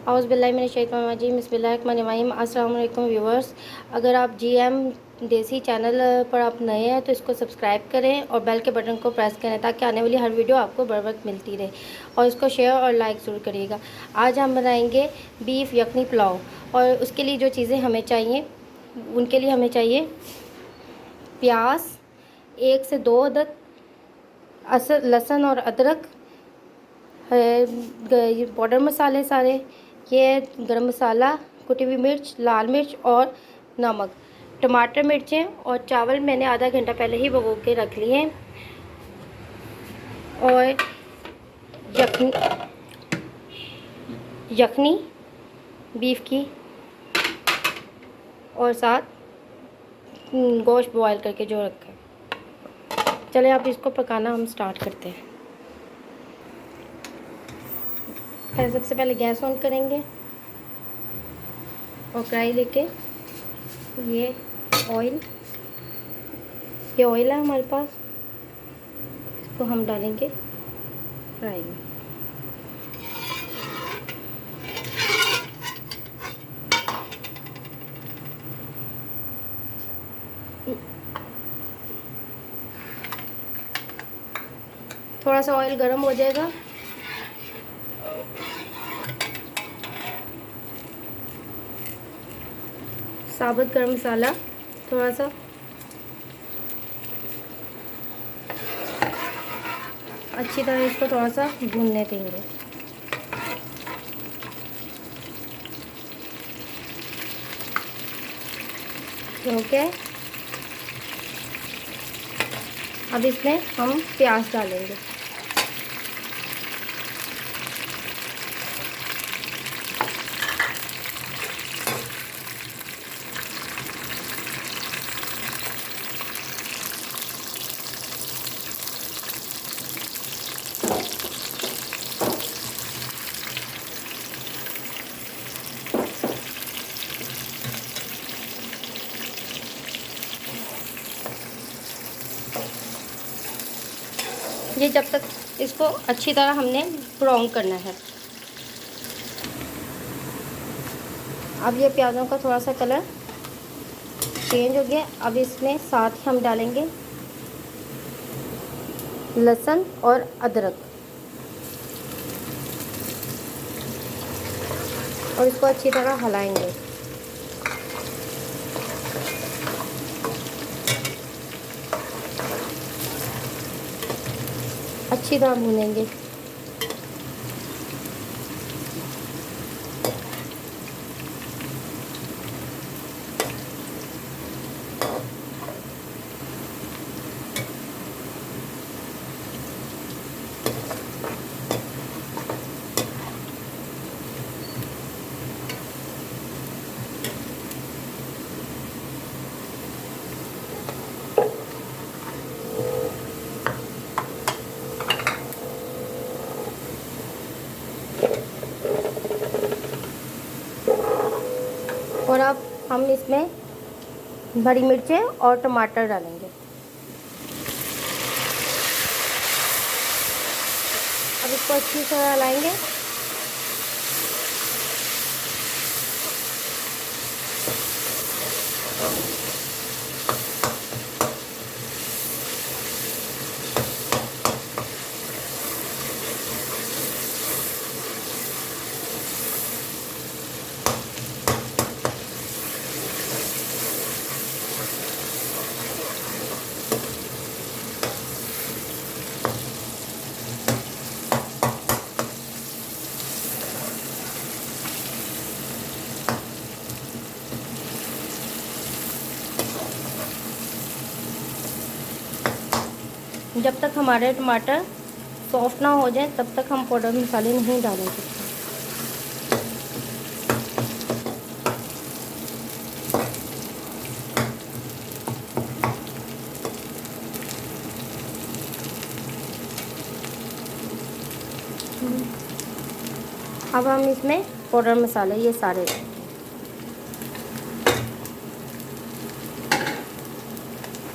औज़ु बिल्लाहि मिनश शैतानिर रजीम बिस्मिल्लाहिर्रहमानिर्रहीम। अस्सलाम वालेकुम व्यूवर्स। अगर आप जीएम देसी चैनल पर आप नए हैं तो इसको सब्सक्राइब करें और बेल के बटन को प्रेस करें ताकि आने वाली हर वीडियो आपको बर वक्त मिलती रहे, और इसको शेयर और लाइक ज़रूर करिएगा। आज हम बनाएंगे बीफ यखनी पुलाव, और उसके लिए जो चीज़ें हमें चाहिए, उनके लिए हमें चाहिए प्याज 1 से 2 अदद, लहसुन और अदरक, पाउडर मसाले सारे, ये गरम मसाला, कुटी हुई मिर्च, लाल मिर्च और नमक, टमाटर, मिर्चें और चावल मैंने आधा घंटा पहले ही भिगो के रख लिए हैं। और यखनी बीफ की, और साथ गोश्त बॉयल करके जो रखा है। चले आप इसको पकाना हम स्टार्ट करते हैं। सबसे पहले गैस ऑन करेंगे और कढ़ाई लेके ये ऑयल है हमारे पास, इसको हम डालेंगे फ्राई में। थोड़ा सा ऑयल गर्म हो जाएगा, साबुत गरम मसाला थोड़ा सा, अच्छी तरह इसको थोड़ा सा भूनने देंगे। ओके, अब इसमें हम प्याज डालेंगे। ये जब तक इसको अच्छी तरह हमने ब्राउन करना है। अब ये प्याज़ों का थोड़ा सा कलर चेंज हो गया। अब इसमें साथ ही हम डालेंगे लहसुन और अदरक, और इसको अच्छी तरह हिलाएंगे। अच्छी तरह भूनेंगे। और अब हम इसमें बड़ी मिर्चें और टमाटर डालेंगे। अब इसको अच्छी तरह हिलाएंगे। जब तक हमारे टमाटर सॉफ्ट ना हो जाए तब तक हम पाउडर मसाले नहीं डालेंगे। अब हम इसमें पाउडर मसाले ये सारे,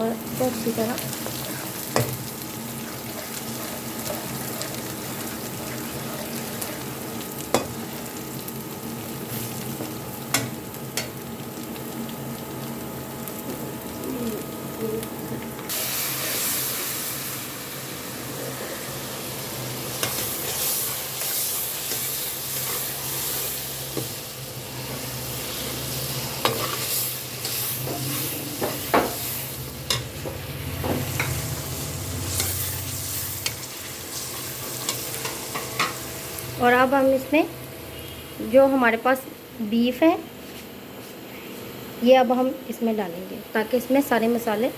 और इसको अच्छी तरह और अब हम इसमें जो हमारे पास बीफ है ये अब हम इसमें डालेंगे ताकि इसमें सारे मसाले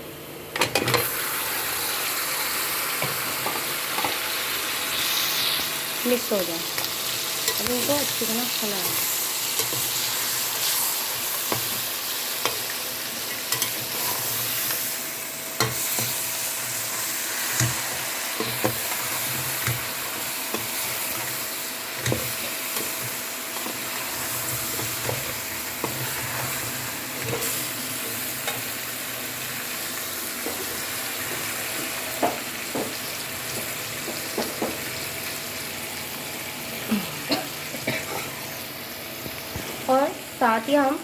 मिक्स हो जाए। अब इनको अच्छी तरह चलाएं। और साथ ही हम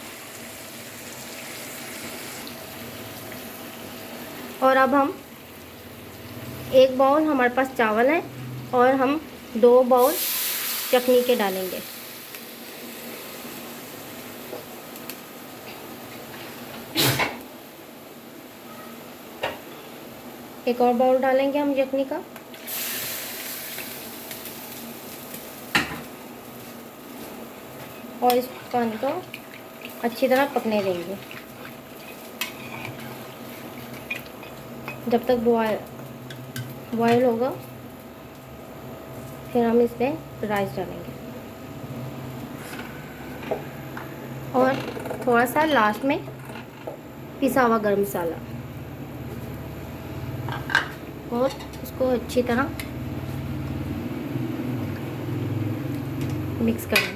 अब हम 1 बाउल हमारे पास चावल है और हम 2 बाउल चटनी के डालेंगे। एक और बाउल डालेंगे हम चटनी का। और इस पानी को अच्छी तरह पकने देंगे जब तक बॉयल होगा। फिर हम इसमें राइस डालेंगे और थोड़ा सा लास्ट में पिसा हुआ गरम मसाला और इसको अच्छी तरह मिक्स करें।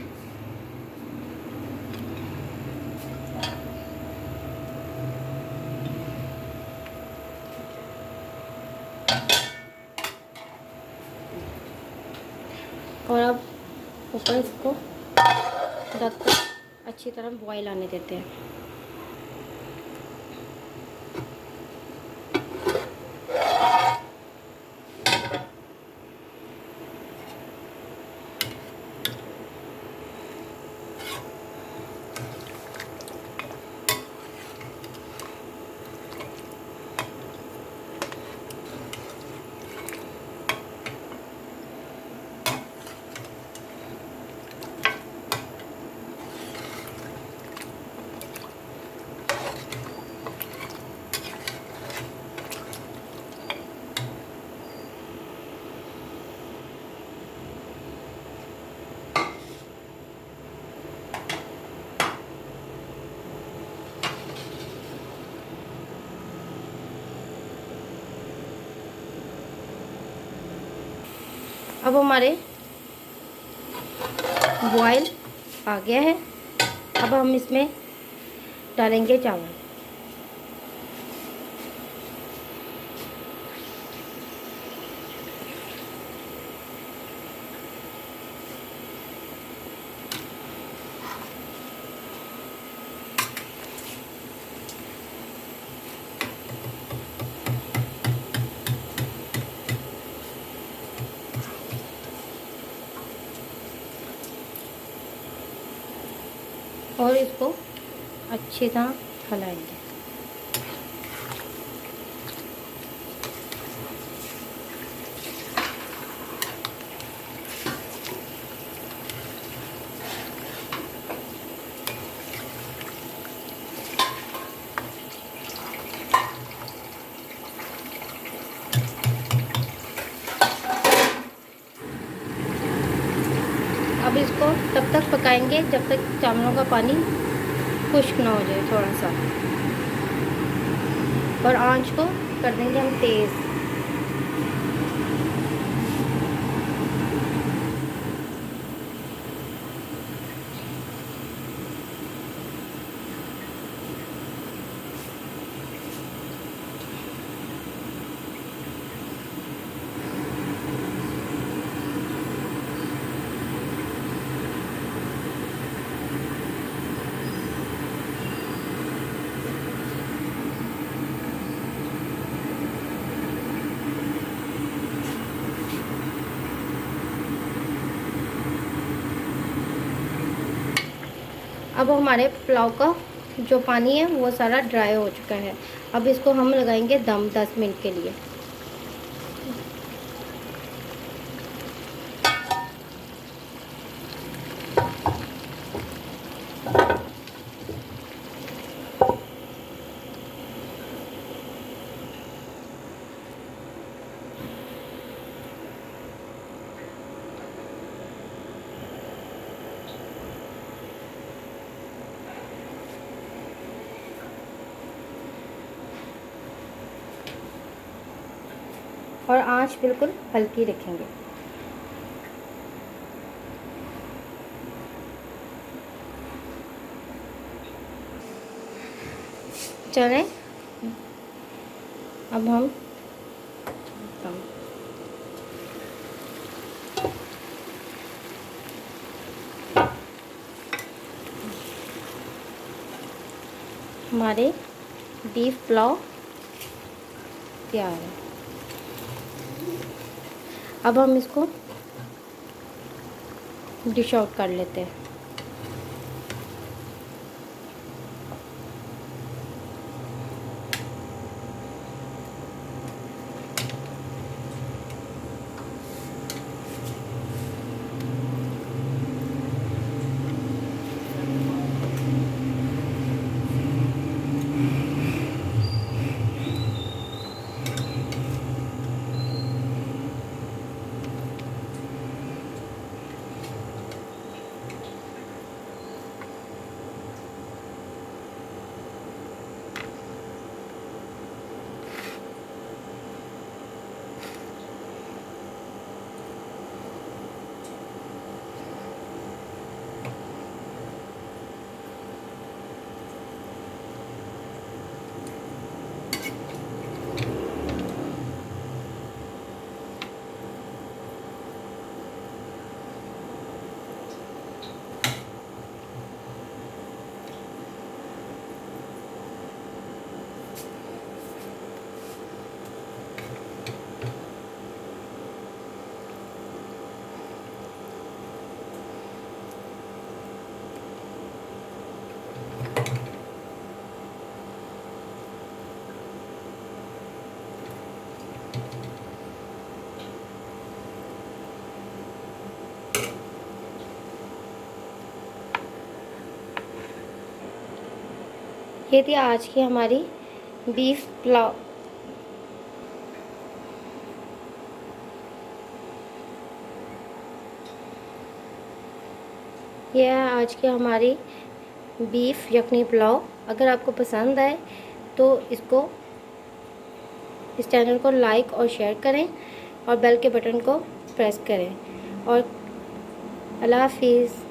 और अब ऊपर इसको ढककर अच्छी तरह बॉईल आने देते हैं। अब हमारे बॉयल आ गया है। अब हम इसमें डालेंगे चावल। और इसको अच्छी तरह फैलाएंगे। अब इसको तब तक पकाएंगे जब तक चावलों का पानी खुश्क ना हो जाए थोड़ा सा। और आंच को कर देंगे हम तेज़। अब हमारे पुलाव का जो पानी है वो सारा ड्राई हो चुका है। अब इसको हम लगाएंगे दम 10 मिनट के लिए। और आंच बिल्कुल हल्की रखेंगे। चलें, अब हम हमारे बीफ पुलाव तैयार है। अब हम इसको डिश आउट कर लेते हैं। ये थी आज की हमारी बीफ पुलाव। यह है आज की हमारी बीफ यखनी पुलाव। अगर आपको पसंद आए तो इस चैनल को लाइक और शेयर करें और बेल के बटन को प्रेस करें। और अल्लाह हाफिज़।